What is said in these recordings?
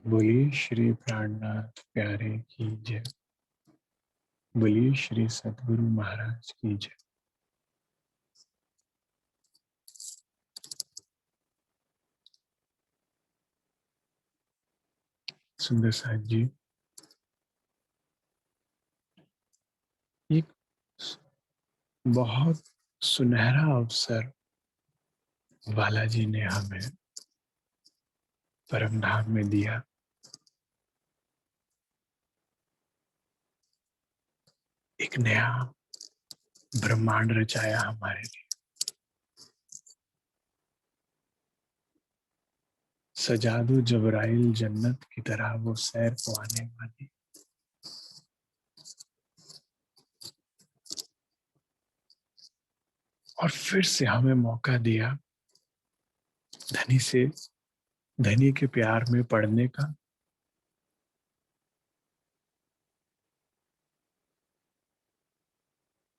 बोलिए श्री प्राणनाथ प्यारे की जय। बोलिए श्री सद्गुरु महाराज की जय। सुंदर साथ जी, एक बहुत सुनहरा अवसर बालाजी ने हमें परम धाम में दिया। एक नया ब्रह्मांड रचाया हमारे लिए। सजा दो जबराइल जन्नत की तरह वो सैर को आने वाली। और फिर से हमें मौका दिया धनी से धनी के प्यार में पड़ने का,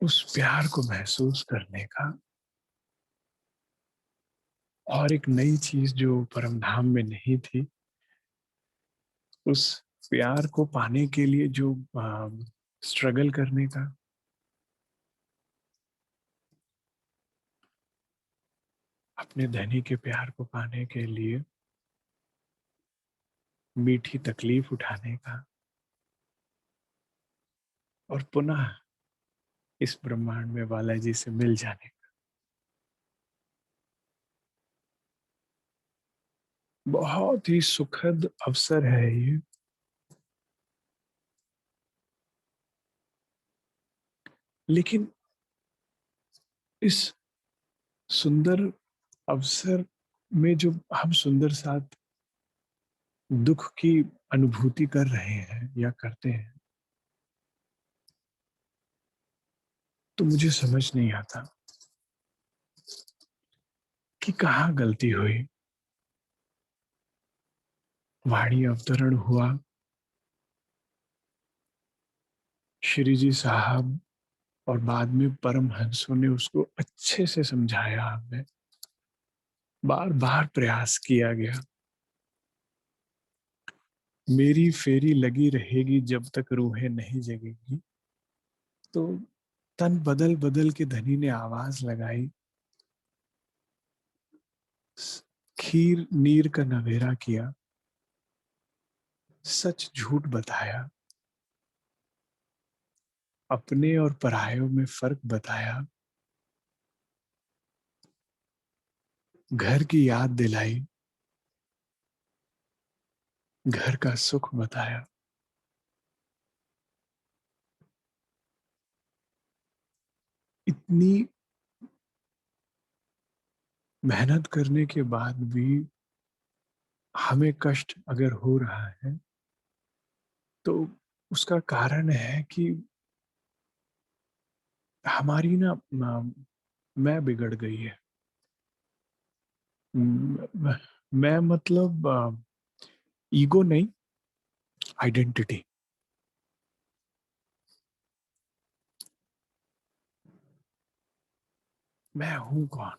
उस प्यार को महसूस करने का। और एक नई चीज जो परम धाम में नहीं थी, उस प्यार को पाने के लिए जो स्ट्रगल करने का। अपने धनी के प्यार को पाने के लिए मीठी तकलीफ उठाने का, और पुनः इस ब्रह्मांड में बालाजी से मिल जाने का। बहुत ही सुखद अवसर है ये। लेकिन इस सुंदर अवसर में जो हम सुंदर साथ दुख की अनुभूति कर रहे हैं या करते हैं, तो मुझे समझ नहीं आता कि कहाँ गलती हुई। वाणी अवतरण हुआ, श्री जी साहब और बाद में परमहंसों ने उसको अच्छे से समझाया। हमें बार बार प्रयास किया गया। मेरी फेरी लगी रहेगी जब तक रूहें नहीं जगेगी। तो तन बदल बदल के धनी ने आवाज लगाई, खीर नीर का नवेरा किया, सच झूठ बताया, अपने और परायों में फर्क बताया, घर की याद दिलाई, घर का सुख बताया। इतनी मेहनत करने के बाद भी हमें कष्ट अगर हो रहा है, तो उसका कारण है कि हमारी ना मैं बिगड़ गई है। मैं मतलब ईगो नहीं, आइडेंटिटी। मैं हूं कौन।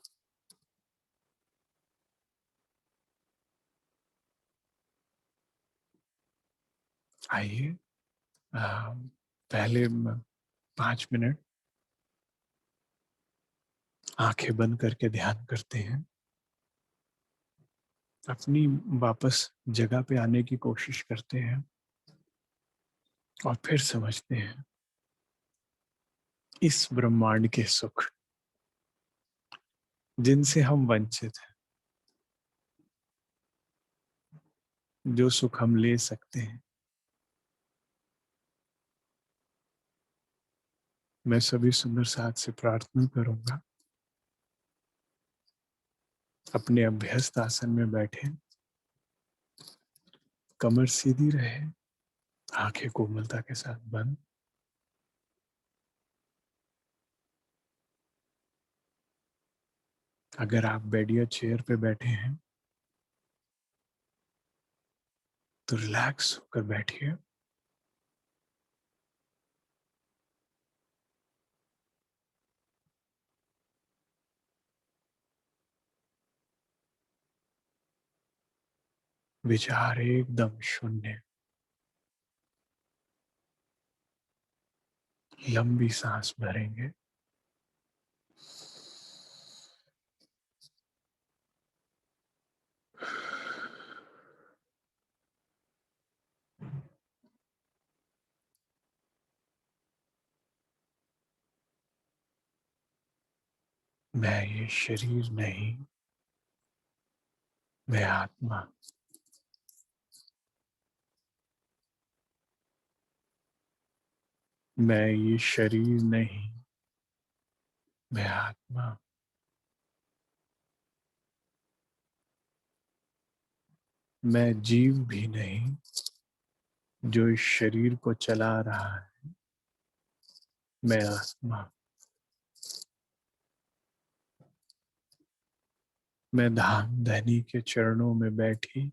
आइए, पहले 5 मिनट आंखें बंद करके ध्यान करते हैं। अपनी वापस जगह पे आने की कोशिश करते हैं और फिर समझते हैं इस ब्रह्मांड के सुख जिनसे हम वंचित हैं, जो सुख हम ले सकते हैं। मैं सभी सुंदर साथ से प्रार्थना करूंगा, अपने अभ्यस्त आसन में बैठे, कमर सीधी रहे, आंखें कोमलता के साथ बंद। अगर आप बेड या चेयर पे बैठे हैं तो रिलैक्स होकर बैठिए। विचार एकदम शून्य। लंबी सांस भरेंगे। मैं ये शरीर नहीं, मैं आत्मा। मैं ये शरीर नहीं, मैं आत्मा। मैं जीव भी नहीं जो इस शरीर को चला रहा है, मैं आत्मा। मैं धाम धनी के चरणों में बैठी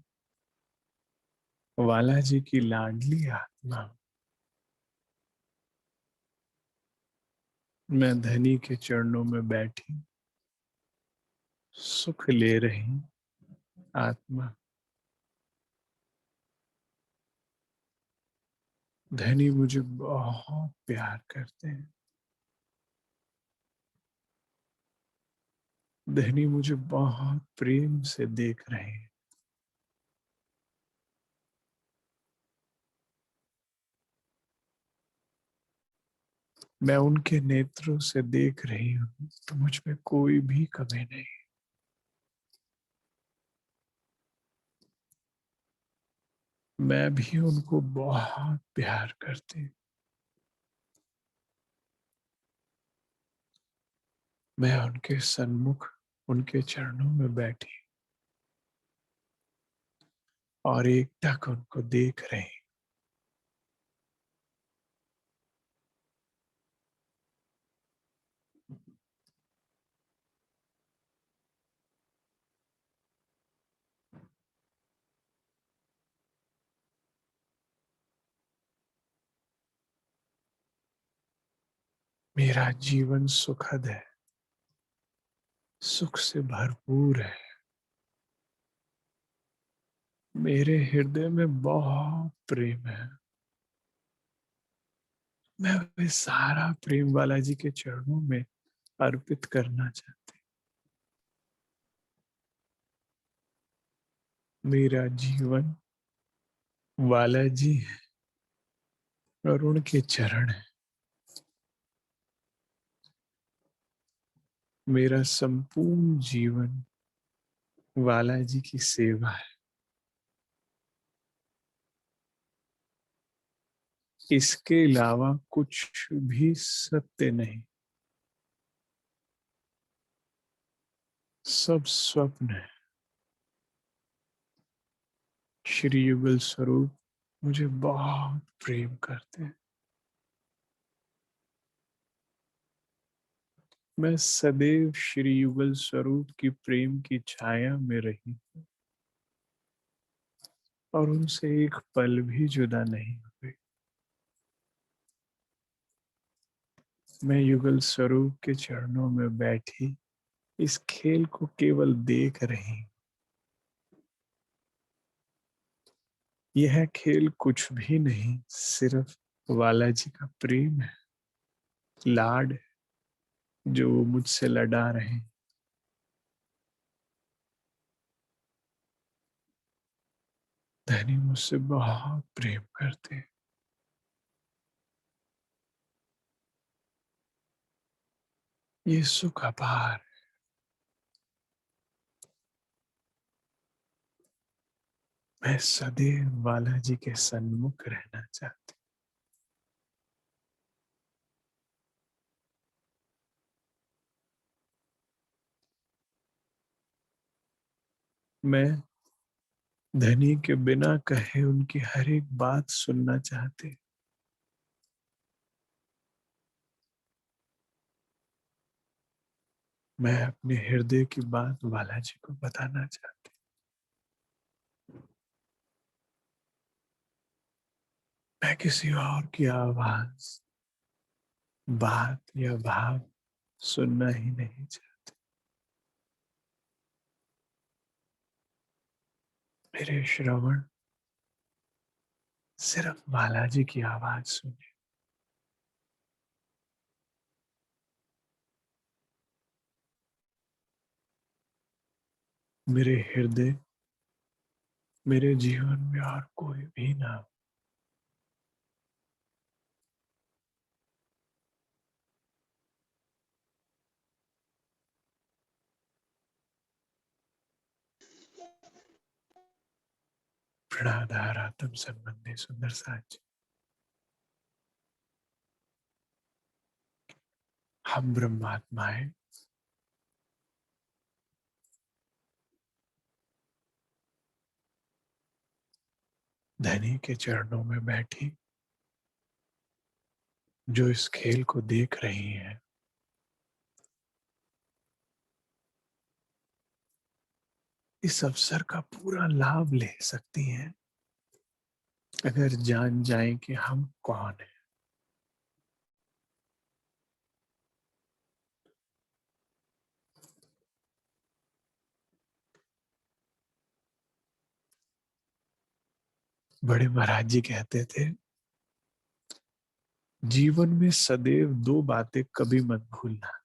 वाला जी की लाडली आत्मा। मैं धनी के चरणों में बैठी सुख ले रही आत्मा। धनी मुझे बहुत प्यार करते हैं। धनी मुझे बहुत प्रेम से देख रहे हैं। मैं उनके नेत्रों से देख रही हूँ तो मुझ में कोई भी कमी नहीं। मैं भी उनको बहुत प्यार करती हूँ। मैं उनके सन्मुख उनके चरणों में बैठी और एकटक उनको देख रही। मेरा जीवन सुखद है, सुख से भरपूर है। मेरे हृदय में बहुत प्रेम है। मैं वे सारा प्रेम बालाजी के चरणों में अर्पित करना चाहती। मेरा जीवन बालाजी है और उनके चरण है। मेरा संपूर्ण जीवन बालाजी की सेवा है। इसके अलावा कुछ भी सत्य नहीं। सब स्वप्न है। श्री युगल स्वरूप मुझे बहुत प्रेम करते हैं। मैं सदैव श्री युगल स्वरूप की प्रेम की छाया में रही और उनसे एक पल भी जुदा नहीं हुई। मैं युगल स्वरूप के चरणों में बैठी इस खेल को केवल देख रही। यह खेल कुछ भी नहीं, सिर्फ बालाजी का प्रेम है, लाड है, जो वो मुझसे लड़ा रहे हैं। धनी मुझसे बहुत प्रेम करते हैं। ये सुख अपार। मैं सदैव बालाजी के सन्मुख रहना चाहती। मैं धनी के बिना कहे उनकी हर एक बात सुनना चाहती। मैं अपने हृदय की बात बालाजी को बताना चाहती। मैं किसी और की आवाज, बात या भाव सुनना ही नहीं चाहती। मेरे श्रवण सिर्फ बालाजी की आवाज सुने। मेरे हृदय, मेरे जीवन में और कोई भी ना हो। प्रणाधारातम संबंधी सुंदर साच, हम ब्रह्मात्माएं धनी के चरणों में बैठी, जो इस खेल को देख रही हैं, इस अवसर का पूरा लाभ ले सकती हैं अगर जान जाएं कि हम कौन हैं। बड़े महाराज जी कहते थे, जीवन में सदैव दो बातें कभी मत भूलना।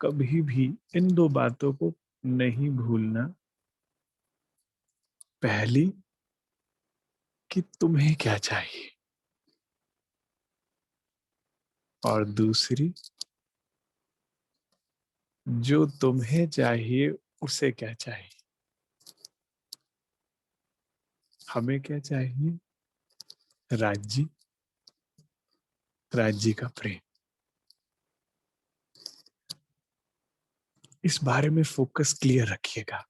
कभी भी इन दो बातों को नहीं भूलना। पहली, कि तुम्हें क्या चाहिए, और दूसरी, जो तुम्हें चाहिए उसे क्या चाहिए। हमें क्या चाहिए? राज्य, राज्य का प्रेम। इस बारे में फोकस क्लियर रखिएगा।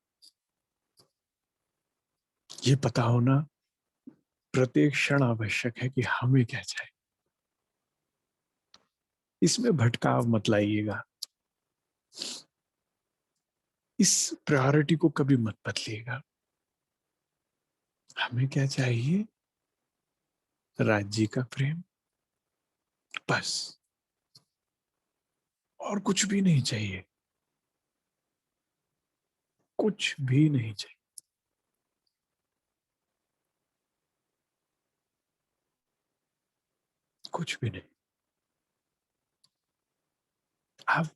ये पता होना प्रत्येक क्षण आवश्यक है कि हमें क्या चाहिए। इसमें भटकाव मत लाइएगा। इस प्रायोरिटी को कभी मत बदलिएगा। हमें क्या चाहिए? राज्य का प्रेम, बस। और कुछ भी नहीं चाहिए। कुछ भी नहीं चाहिए। कुछ भी नहीं। अब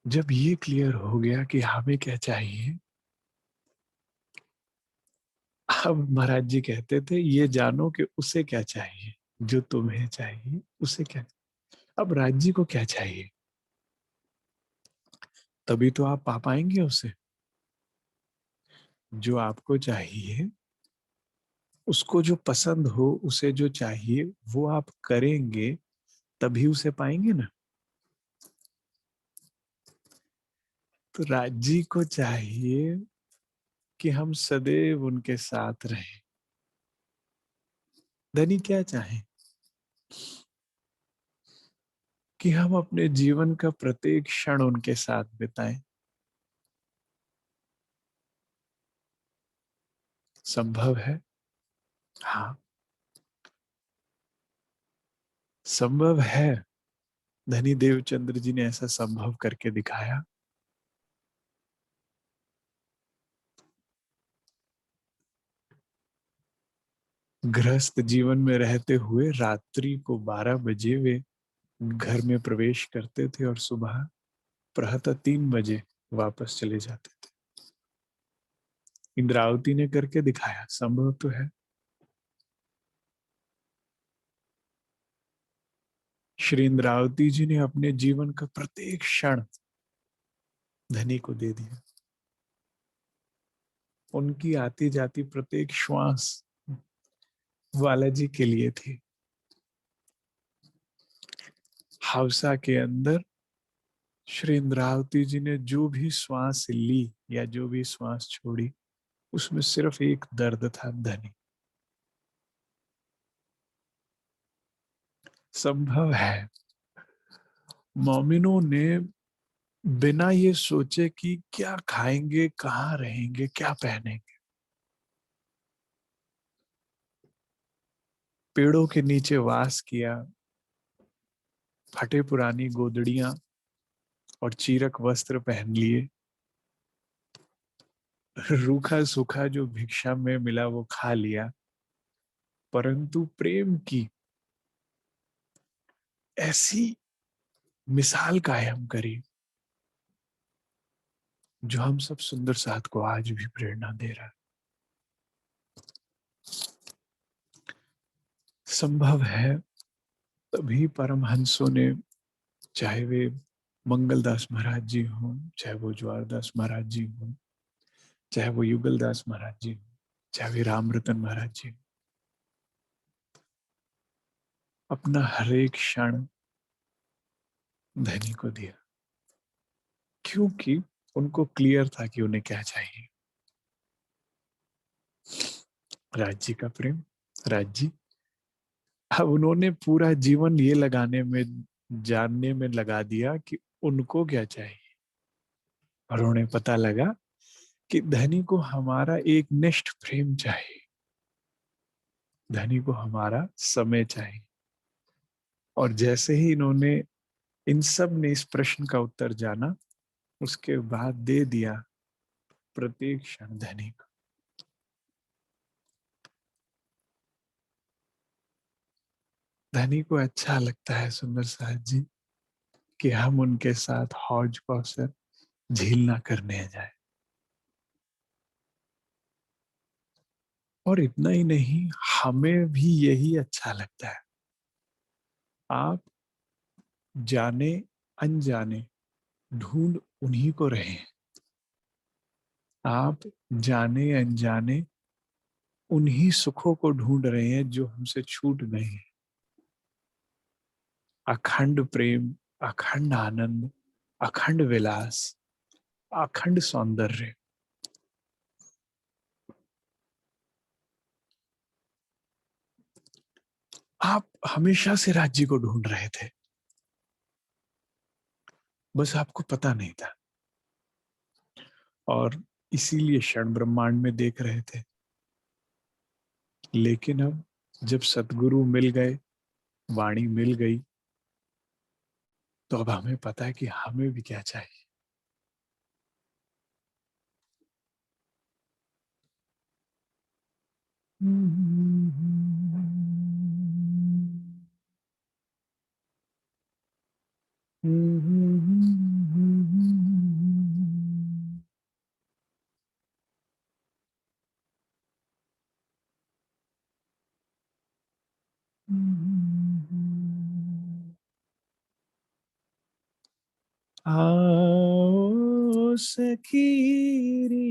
जब ये क्लियर हो गया कि हमें क्या चाहिए, अब महाराज जी कहते थे, ये जानो कि उसे क्या चाहिए, जो तुम्हें चाहिए उसे क्या। अब राज्य को क्या चाहिए, तभी तो आप पा पाएंगे उसे। जो आपको चाहिए, उसको जो पसंद हो, उसे जो चाहिए वो आप करेंगे, तभी उसे पाएंगे ना। तो राज्य को चाहिए कि हम सदैव उनके साथ रहें। धनी क्या चाहे? कि हम अपने जीवन का प्रत्येक क्षण उनके साथ बिताएं। संभव है? हाँ, संभव है। धनी देवचंद्र जी ने ऐसा संभव करके दिखाया। गृहस्थ जीवन में रहते हुए रात्रि को 12 बजे वे घर में प्रवेश करते थे और सुबह प्रातः 3 बजे वापस चले जाते थे। इंद्रावती ने करके दिखाया। संभव तो है। श्री इंद्रावती जी ने अपने जीवन का प्रत्येक क्षण धनी को दे दिया। उनकी आती जाती प्रत्येक श्वास बालाजी के लिए थी। हवसा के अंदर श्री इंद्रावती जी ने जो भी श्वास ली या जो भी श्वास छोड़ी, उसमें सिर्फ एक दर्द था, धनी। संभव है मोमिनों ने बिना ये सोचे कि क्या खाएंगे, कहाँ रहेंगे, क्या पहनेंगे, पेड़ों के नीचे वास किया। फटे पुरानी गोदड़ियां और चीरक वस्त्र पहन लिए। रूखा सूखा जो भिक्षा में मिला वो खा लिया, परंतु प्रेम की ऐसी मिसाल कायम करी जो हम सब सुंदर साथ को आज भी प्रेरणा दे रहा है। संभव है तभी परमहंसों ने, चाहे वे मंगलदास महाराज जी हों, चाहे वो ज्वारदास महाराज जी हों, चाहे वो युगलदास महाराज जी हों, चाहे वे रामरतन महाराज जी, अपना हर एक क्षण धनी को दिया, क्योंकि उनको क्लियर था कि उन्हें क्या चाहिए। राज्य का प्रेम, राज्य। अब उन्होंने पूरा जीवन ये लगाने में, जानने में लगा दिया कि उनको क्या चाहिए, और उन्हें पता लगा कि धनी को हमारा एक निष्ठ प्रेम चाहिए, धनी को हमारा समय चाहिए। और जैसे ही इन्होंने, इन सब ने इस प्रश्न का उत्तर जाना, उसके बाद दे दिया प्रत्येक क्षण धनी को। धनी को अच्छा लगता है सुंदर साथ जी कि हम उनके साथ हौज कौसर झील ना करने जाए। और इतना ही नहीं, हमें भी यही अच्छा लगता है। आप जाने अनजाने ढूंढ उन्हीं को रहे हैं, आप जाने अनजाने उन्हीं सुखों को ढूंढ रहे हैं जो हमसे छूट गए हैं। अखंड प्रेम, अखंड आनंद, अखंड विलास, अखंड सौंदर्य। आप हमेशा से राज्य को ढूंढ रहे थे, बस आपको पता नहीं था, और इसीलिए क्षण ब्रह्मांड में देख रहे थे। लेकिन अब जब सतगुरु मिल गए, वाणी मिल गई, तो अब हमें पता है कि हमें भी क्या चाहिए। आओ सखीरी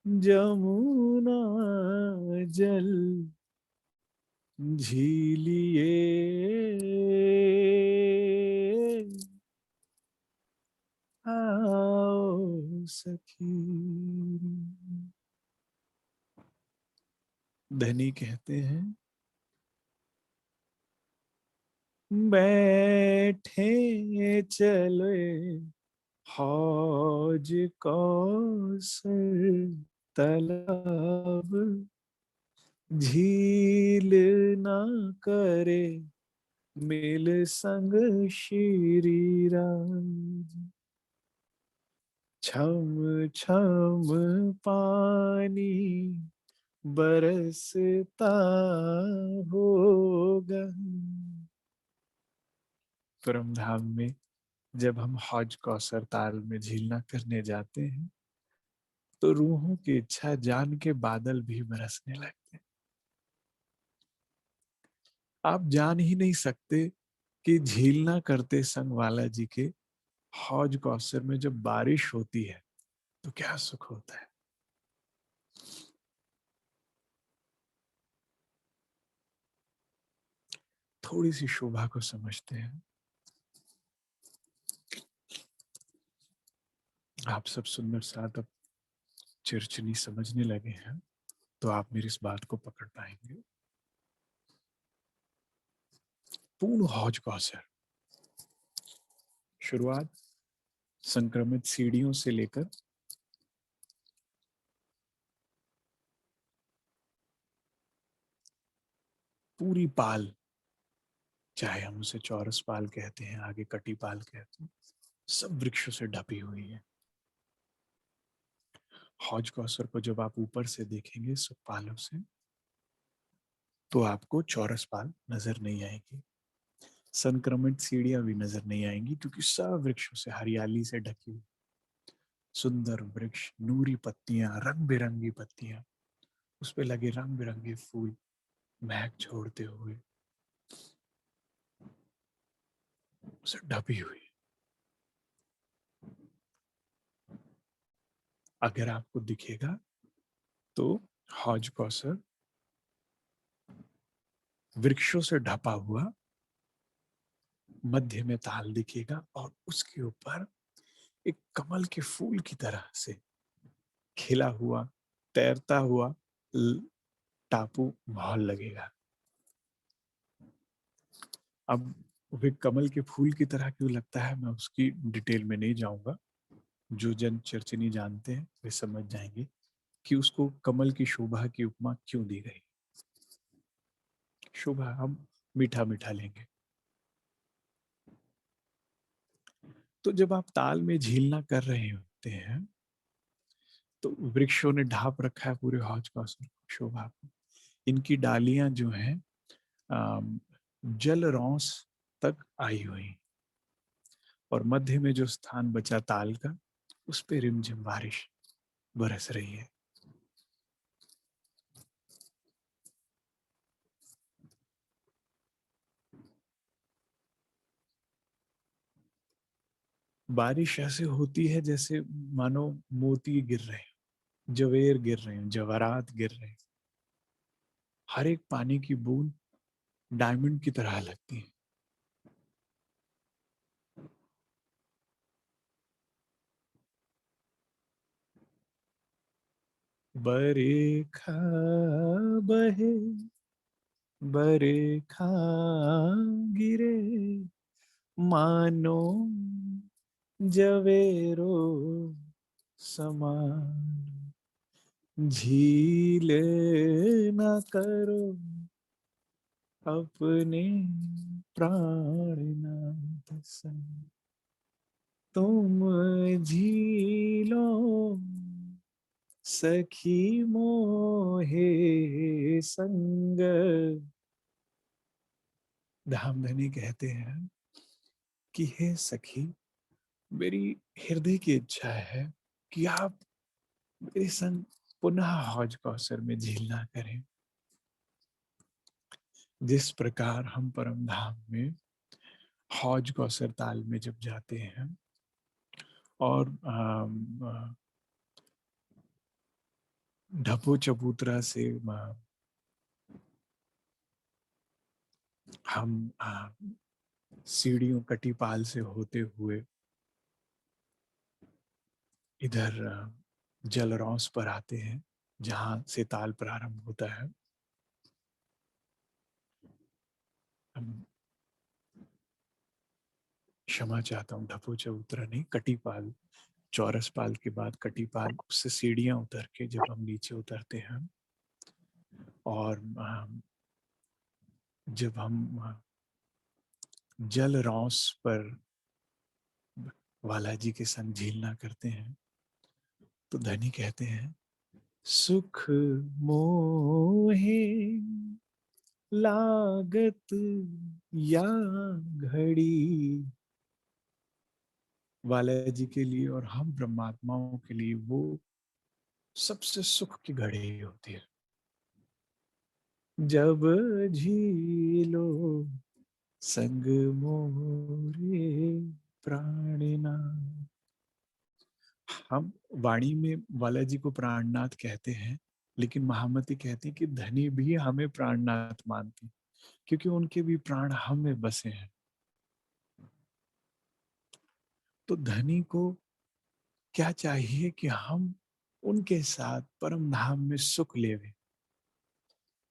जमुना जल झीलिए, आओ सखी। धनी कहते हैं, बैठे चले हौज कौसर तालाब, झील ना करे मिल संग श्री राज। छम छम पानी बरसता होगा। परम धाम में जब हम हौज कौसर ताल में झीलना करने जाते हैं, तो रूहों की इच्छा जान के बादल भी बरसने लगते हैं। आप जान ही नहीं सकते कि झीलना करते संग वाला जी के हौज कौसर में जब बारिश होती है तो क्या सुख होता है। थोड़ी सी शोभा को समझते हैं। आप सब सुंदर साथ अब चिरचनी समझने लगे हैं, तो आप मेरी इस बात को पकड़ पाएंगे। पूर्ण हौज कौसर, शुरुआत संक्रमित सीढ़ियों से लेकर पूरी पाल, चाहे हम उसे चौरस पाल कहते हैं, आगे कटी पाल कहते हैं, सब वृक्षों से ढपी हुई है। हौज कौसर को जब आप ऊपर से देखेंगे सुखपालों से, तो आपको चौरस पाल नजर नहीं आएगी, संक्रमित सीढ़ियां भी नजर नहीं आएंगी, क्योंकि सब वृक्षों से हरियाली से ढकी हुई सुंदर वृक्ष, नूरी पत्तियां, रंग बिरंगी पत्तियां, उस पे लगे रंग बिरंगे फूल महक छोड़ते हुए उसे ढपी हुई। अगर आपको दिखेगा तो हौज कौसर वृक्षों से ढपा हुआ, मध्य में ताल दिखेगा और उसके ऊपर एक कमल के फूल की तरह से खिला हुआ, तैरता हुआ टापू महल लगेगा। अब वे कमल के फूल की तरह क्यों लगता है, मैं उसकी डिटेल में नहीं जाऊंगा। जो जन चर्चिनी जानते हैं वे समझ जाएंगे कि उसको कमल की शोभा की उपमा क्यों दी गई। शोभा हम मीठा मीठा लेंगे। तो जब आप ताल में झीलना कर रहे होते हैं, तो वृक्षों ने ढाप रखा है पूरे हौज कौसर शोभा को। इनकी डालियां जो हैं जल रौस तक आई हुई, और मध्य में जो स्थान बचा ताल का, उस पे रिमझिम बारिश बरस रही है। बारिश ऐसे होती है जैसे मानो मोती गिर रहे हैं, जवेर गिर रहे हैं, जवारात गिर रहे हैं। हर एक पानी की बूंद डायमंड की तरह लगती है। बरेखा बहे, बरेखा गिरे, मानो जवेरो समान, झीले न करो अपने प्राणनाथ संग, तुम झीलो सखी मोहे संग। धामधनी कहते हैं कि हे सखी, मेरी हृदय की इच्छा है कि आप मेरे संग पुनः हौज कौसर में झीलना करें। जिस प्रकार हम परम धाम में हौज कौसर ताल में जब जाते हैं और ढपो चबूतरा से हम सीढ़ियों कटीपाल से होते हुए इधर जलरौस पर आते हैं, जहां से ताल प्रारंभ होता है। क्षमा चाहता हूँ, ढपो चबूतरा नहीं, कटीपाल। चौरस पाल के बाद कटीपाल, उससे सीढ़ियां उतर के जब हम नीचे उतरते हैं और जब हम जल रौस पर बालाजी के संग झीलना करते हैं, तो धनी कहते हैं, सुख मोहे लागत या घड़ी। बालाजी के लिए और हम ब्रह्मात्माओं के लिए वो सबसे सुख की घड़ी होती है, जब झीलो संग मोरे प्राणनाथ। हम वाणी में बालाजी को प्राणनाथ कहते हैं, लेकिन महामती कहती कि धनी भी हमें प्राणनाथ मानती, क्योंकि उनके भी प्राण हम में बसे हैं। तो धनी को क्या चाहिए कि हम उनके साथ परम धाम में सुख लेवे,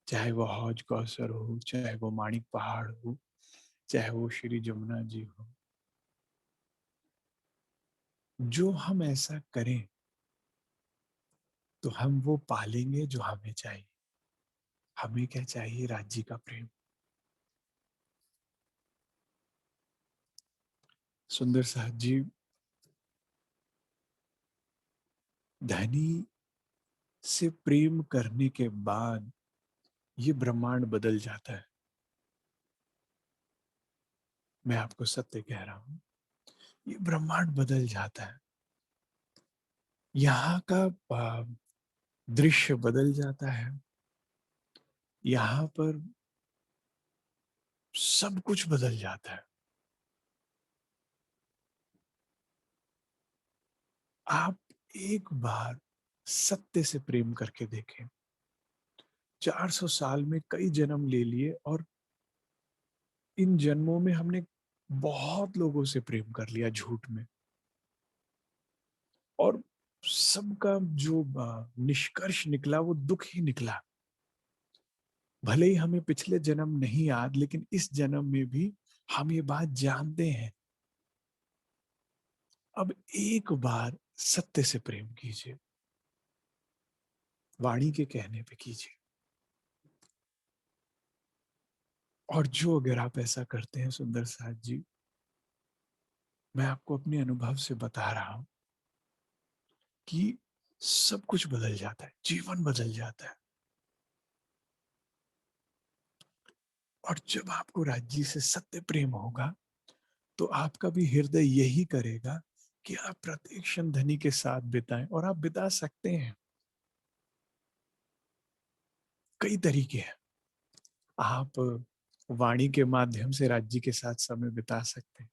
चाहे वो हौज कौसर हो, चाहे वो माणिक पहाड़ हो, चाहे वो श्री जमुना जी हो। जो हम ऐसा करें तो हम वो पालेंगे जो हमें चाहिए। हमें क्या चाहिए? राज्य का प्रेम। सुंदर साहब जी, धनी से प्रेम करने के बाद ये ब्रह्मांड बदल जाता है। मैं आपको सत्य कह रहा हूं, ये ब्रह्मांड बदल जाता है। यहाँ का दृश्य बदल जाता है। यहाँ पर सब कुछ बदल जाता है। आप एक बार सत्य से प्रेम करके देखें। 400 साल में कई जन्म ले लिए और इन जन्मों में हमने बहुत लोगों से प्रेम कर लिया झूठ में, और सबका जो निष्कर्ष निकला वो दुख ही निकला। भले ही हमें पिछले जन्म नहीं याद, लेकिन इस जन्म में भी हम ये बात जानते हैं। अब एक बार सत्य से प्रेम कीजिए, वाणी के कहने पे कीजिए। और जो अगर आप ऐसा करते हैं सुंदर साथ जी, मैं आपको अपने अनुभव से बता रहा हूं कि सब कुछ बदल जाता है, जीवन बदल जाता है। और जब आपको राज्य से सत्य प्रेम होगा तो आपका भी हृदय यही करेगा कि आप प्रत्येक क्षण धनी के साथ बिताएं, और आप बिता सकते हैं। कई तरीके हैं। आप वाणी के माध्यम से राज्य के साथ समय बिता सकते हैं।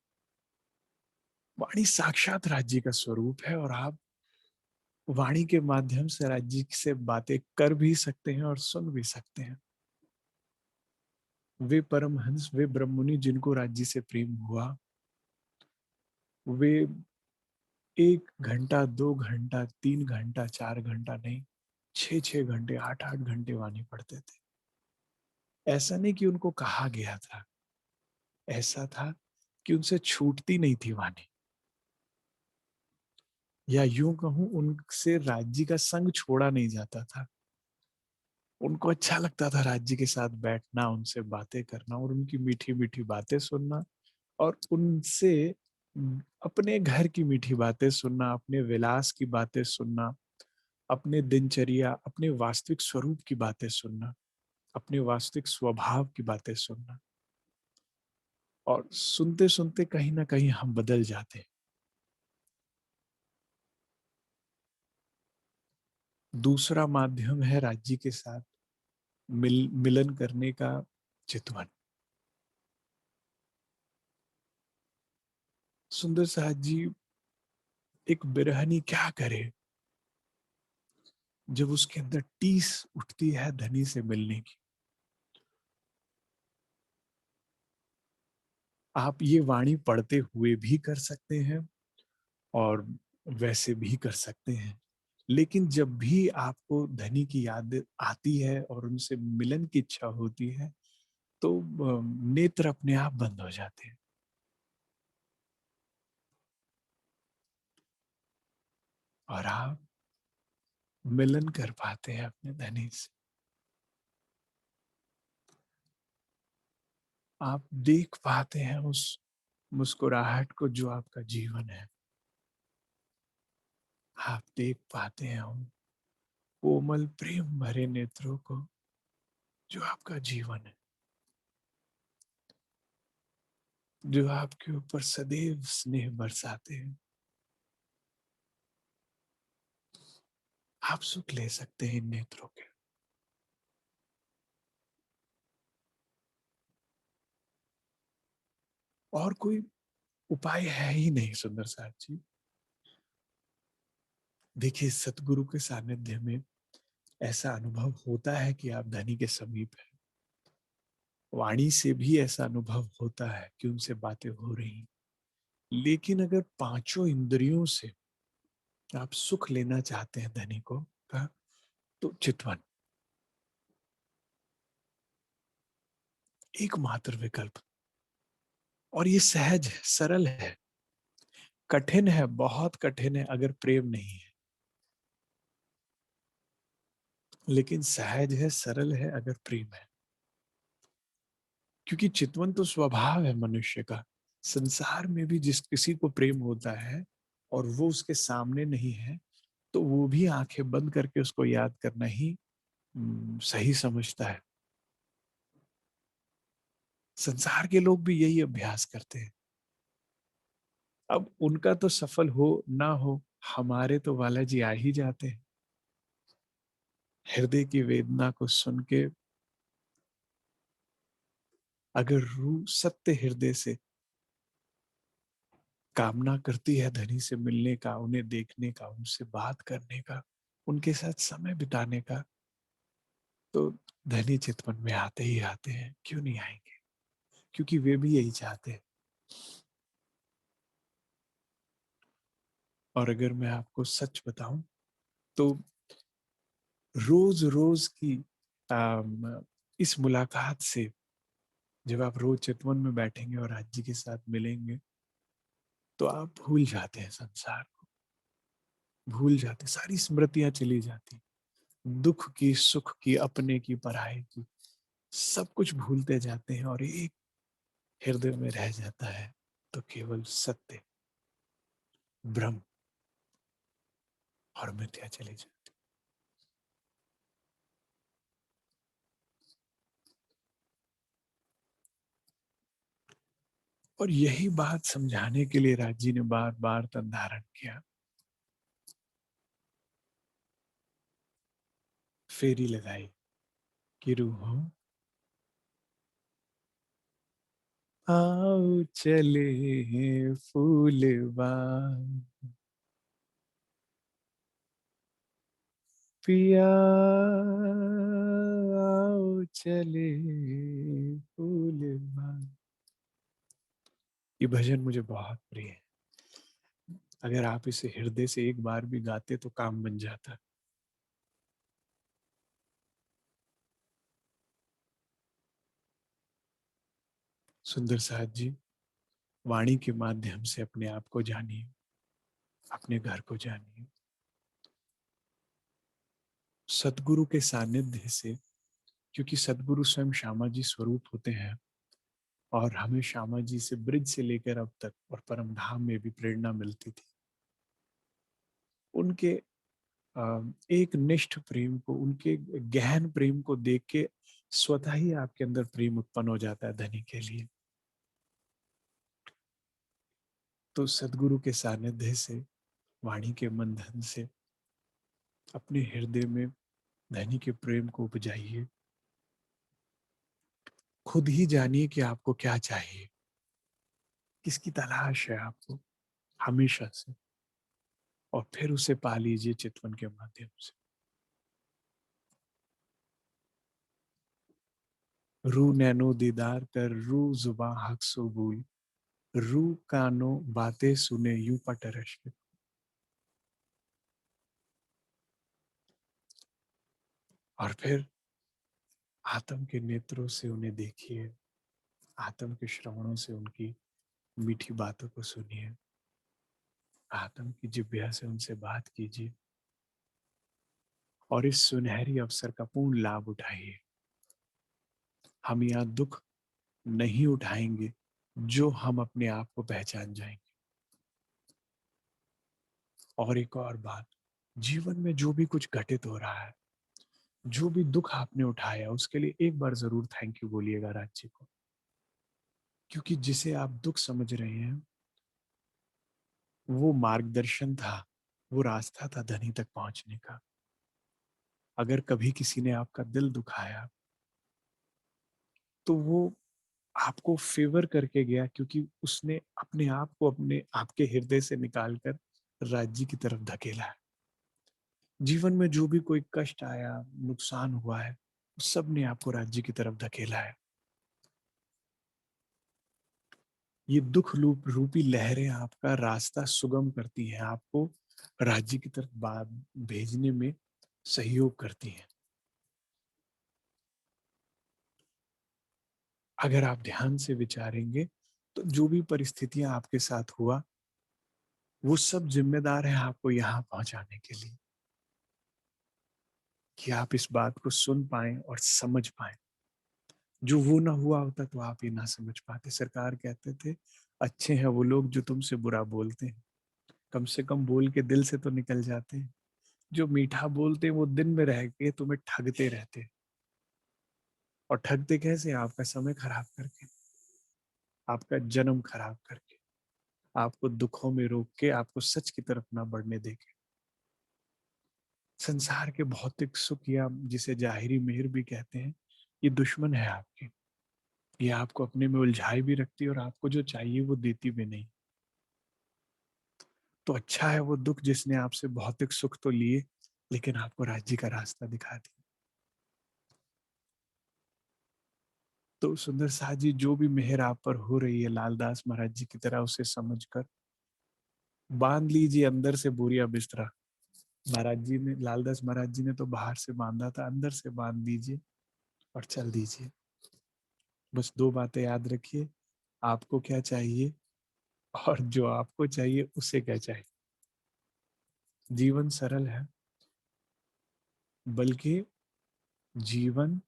वाणी साक्षात राज्य का स्वरूप है, और आप वाणी के माध्यम से राज्य से बातें कर भी सकते हैं और सुन भी सकते हैं। वे परमहंस, वे ब्रह्ममुनि जिनको राज्य से प्रेम हुआ, वे 1 घंटा 2 घंटा 3 घंटा 4 घंटा नहीं, 6 6 घंटे 8 8 घंटे वाणी पढ़ते थे। ऐसा नहीं कि उनको कहा गया था, ऐसा था कि उनसे छूटती नहीं थी वाणी। या यूं कहूं, उनसे राज्य का संग छोड़ा नहीं जाता था। उनको अच्छा लगता था राज्य के साथ बैठना, उनसे बातें करना और उनकी मीठी मीठी बातें सुनना, और उनसे अपने घर की मीठी बातें सुनना, अपने विलास की बातें सुनना, अपने दिनचर्या, अपने वास्तविक स्वरूप की बातें सुनना, अपने वास्तविक स्वभाव की बातें सुनना। और सुनते सुनते कहीं ना कहीं हम बदल जाते हैं। दूसरा माध्यम है राज्य के साथ मिलन करने का, चितवन। सुंदर साहब जी, एक बिरहनी क्या करे जब उसके अंदर टीस उठती है धनी से मिलने की। आप ये वाणी पढ़ते हुए भी कर सकते हैं और वैसे भी कर सकते हैं, लेकिन जब भी आपको धनी की याद आती है और उनसे मिलन की इच्छा होती है, तो नेत्र अपने आप बंद हो जाते हैं और आप मिलन कर पाते हैं अपने धनी से। आप देख पाते हैं उस मुस्कुराहट को जो आपका जीवन है। आप देख पाते हैं उन कोमल प्रेम भरे नेत्रों को जो आपका जीवन है, जो आपके ऊपर सदैव स्नेह बरसाते हैं। आप सुख ले सकते हैं इन नेत्रों के। और कोई उपाय है ही नहीं सुंदर साहब जी। देखिए, सतगुरु के सानिध्य में ऐसा अनुभव होता है कि आप धनी के समीप हैं। वाणी से भी ऐसा अनुभव होता है कि उनसे बातें हो रही। लेकिन अगर पांचों इंद्रियों से आप सुख लेना चाहते हैं धनी को का, तो चितवन एकमात्र विकल्प। और ये सहज है, सरल है। कठिन है, बहुत कठिन है अगर प्रेम नहीं है, लेकिन सहज है, सरल है अगर प्रेम है। क्योंकि चितवन तो स्वभाव है मनुष्य का। संसार में भी जिस किसी को प्रेम होता है और वो उसके सामने नहीं है, तो वो भी आंखें बंद करके उसको याद करना ही सही समझता है। संसार के लोग भी यही अभ्यास करते हैं। अब उनका तो सफल हो ना हो, हमारे तो बालाजी आ ही जाते हैं। हृदय की वेदना को सुन के अगर रूह सत्य हृदय से कामना करती है धनी से मिलने का, उन्हें देखने का, उनसे बात करने का, उनके साथ समय बिताने का, तो धनी चितवन में आते ही आते हैं। क्यों नहीं आएंगे? क्योंकि वे भी यही चाहते हैं। और अगर मैं आपको सच बताऊं तो रोज रोज की इस मुलाकात से, जब आप रोज चितवन में बैठेंगे और आज जी के साथ मिलेंगे, तो आप भूल जाते हैं संसार को, भूल जाते, सारी स्मृतियां चली जाती, दुख की, सुख की, अपने की, पराये की, सब कुछ भूलते जाते हैं और एक हृदय में रह जाता है, तो केवल सत्य, ब्रह्म और मिथ्या चली जाती। और यही बात समझाने के लिए राज जी ने बार बार तन धारण किया, फेरी लगाई कि रूहों आओ चले फूलबाग, पिया आओ चले फूलबाग। ये भजन मुझे बहुत प्रिय है। अगर आप इसे हृदय से एक बार भी गाते तो काम बन जाता। सुंदर साथ जी, वाणी के माध्यम से अपने आप को जानिए, अपने घर को जानिए। सतगुरु के सानिध्य से, क्योंकि सतगुरु स्वयं श्यामा जी स्वरूप होते हैं और हमें श्यामा जी से ब्रिज से लेकर अब तक और परम धाम में भी प्रेरणा मिलती थी। उनके एक निष्ठ प्रेम को, उनके गहन प्रेम को देख के स्वतः ही आपके अंदर प्रेम उत्पन्न हो जाता है धनी के लिए। तो सदगुरु के सानिध्य से, वाणी के मंथन से अपने हृदय में धनी के प्रेम को उपजाइए। खुद ही जानिए कि आपको क्या चाहिए, किसकी तलाश है आपको हमेशा से, और फिर उसे पा लीजिए चितवन के माध्यम से। रू नैनो दीदार कर, रू जुबा हक सो बोल, रू कानो बातें सुने यूं पटरश के। और फिर आत्म के नेत्रों से उन्हें देखिए, आत्म के श्रवणों से उनकी मीठी बातों को सुनिए, आत्म की जिह्वा से उनसे बात कीजिए और इस सुनहरी अवसर का पूर्ण लाभ उठाइए। हम यहाँ दुख नहीं उठाएंगे जो हम अपने आप को पहचान जाएंगे। और एक और बात, जीवन में जो भी कुछ घटित हो रहा है, जो भी दुख आपने उठाया, उसके लिए एक बार जरूर थैंक यू बोलिएगा राज्य को, क्योंकि जिसे आप दुख समझ रहे हैं वो मार्गदर्शन था, वो रास्ता था धनी तक पहुंचने का। अगर कभी किसी ने आपका दिल दुखाया तो वो आपको फेवर करके गया, क्योंकि उसने अपने आप को अपने आपके हृदय से निकालकर राज्य की तरफ धकेला है। जीवन में जो भी कोई कष्ट आया, नुकसान हुआ है, सब ने आपको राज्य की तरफ धकेला है। ये दुख रूपी लहरें आपका रास्ता सुगम करती हैं, आपको राज्य की तरफ बात भेजने में सहयोग करती हैं। अगर आप ध्यान से विचारेंगे तो जो भी परिस्थितियां आपके साथ हुआ, वो सब जिम्मेदार है आपको यहाँ पहुंचाने के लिए, कि आप इस बात को सुन पाए और समझ पाए। जो वो ना हुआ होता तो आप ये ना समझ पाते। सरकार कहते थे, अच्छे हैं वो लोग जो तुमसे बुरा बोलते हैं, कम से कम बोल के दिल से तो निकल जाते हैं। जो मीठा बोलते हैं वो दिन में रह के तुम्हें ठगते रहते हैं। और ठगते कैसे? आपका समय खराब करके, आपका जन्म खराब करके, आपको दुखों में रोक के, आपको सच की तरफ ना बढ़ने देके। संसार के भौतिक सुख, या जिसे जाहिरी मेहर भी कहते हैं, ये दुश्मन है आपकी। ये आपको अपने में उलझाए भी रखती है और आपको जो चाहिए वो देती भी नहीं। तो अच्छा है वो दुख जिसने आपसे भौतिक सुख तो लिए, लेकिन आपको राज्य का रास्ता दिखा दिया। तो सुंदर साथ जी, जो भी मेहर आप पर हो रही है लालदास महाराज जी की तरह, उसे समझकर बांध लीजिए अंदर से बोरिया बिस्तरा। महाराज जी ने, लालदास महाराज जी ने तो बाहर से बांधा था, अंदर से बांध दीजिए और चल दीजिए। बस दो बातें याद रखिए, आपको क्या चाहिए और जो आपको चाहिए उसे क्या चाहिए। जीवन सरल है, बल्कि जीवन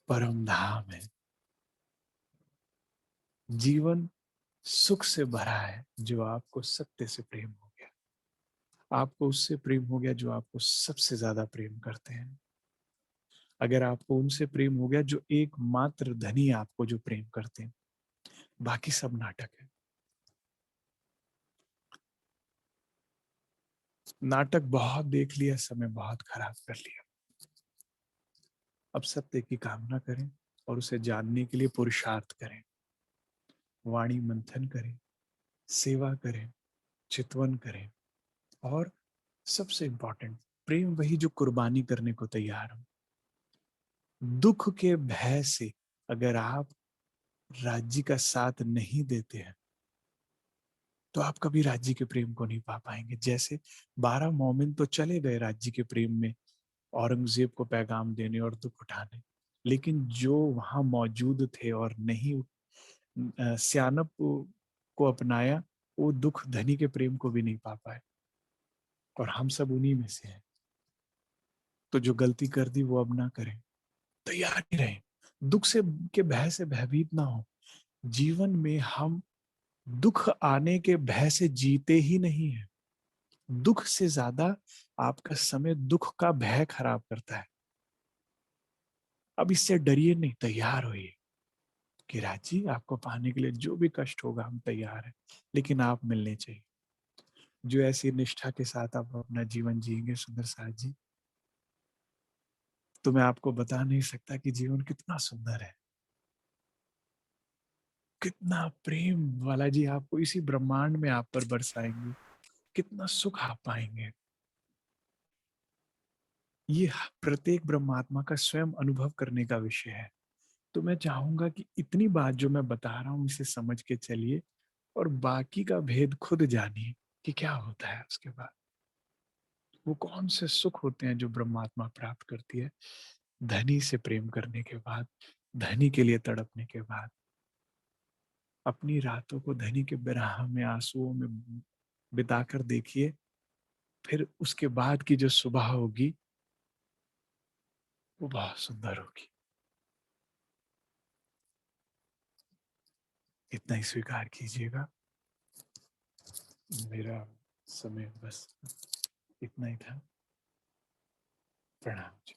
परम धाम है। जीवन सुख से भरा है, जो आपको सत्य से प्रेम हो गया। आपको उससे प्रेम हो गया जो आपको सबसे ज्यादा प्रेम करते हैं। अगर आपको उनसे प्रेम हो गया जो एकमात्र धनी आपको जो प्रेम करते हैं, बाकी सब नाटक है। नाटक बहुत देख लिया, समय बहुत खराब कर लिया। अब सत्य की कामना करें और उसे जानने के लिए पुरुषार्थ करें, वाणी मंथन करें, सेवा करें, चितवन करें, और सबसे इंपॉर्टेंट, प्रेम वही जो कुर्बानी करने को तैयार हो। दुख के भय से अगर आप राज्य का साथ नहीं देते हैं, तो आप कभी राज्य के प्रेम को नहीं पा पाएंगे। जैसे 12 मोमिन तो चले गए राज्य के प्रेम में, औरंगजेब को पैगाम देने और दुख उठाने, लेकिन जो वहां मौजूद थे और नहीं सियानप को अपनाया, वो दुख धनी के प्रेम को भी नहीं पा पाए। और हम सब उन्हीं में से हैं। तो जो गलती कर दी वो अब ना करें, तैयार ही रहें, दुख से के भय से भयभीत ना हो। जीवन में हम दुख आने के भय से जीते ही नहीं है। दुख से ज्यादा आपका समय दुख का भय खराब करता है। अब इससे डरिए नहीं, तैयार होइए कि राजी आपको पाने के लिए जो भी कष्ट होगा हम तैयार हैं, लेकिन आप मिलने चाहिए। जो ऐसी निष्ठा के साथ आप अपना जीवन जिएंगे सुंदर साथ जी, तो मैं आपको बता नहीं सकता कि जीवन कितना सुंदर है। कितना प्रेम वाला जी आपको इसी ब्रह्मांड में आप पर बरसाएंगे, कितना सुख आप पाएंगे। ये प्रत्येक ब्रह्मात्मा का स्वयं अनुभव करने का विषय है। तो मैं चाहूंगा कि इतनी बात जो मैं बता रहा हूं इसे समझ के चलिए, और बाकी का भेद खुद जानिए कि क्या होता है उसके बाद। वो कौन से सुख होते हैं जो ब्रह्मात्मा प्राप्त करती है धनी से प्रेम करने के बाद, धनी के लिए तड़पने के बाद। अपनी रातों को धनी के बिरह में, आंसुओं में बिताकर देखिए, फिर उसके बाद की जो सुबह होगी वो बहुत सुंदर होगी। इतना ही स्वीकार कीजिएगा। मेरा समय बस इतना ही था। प्रणाम जी।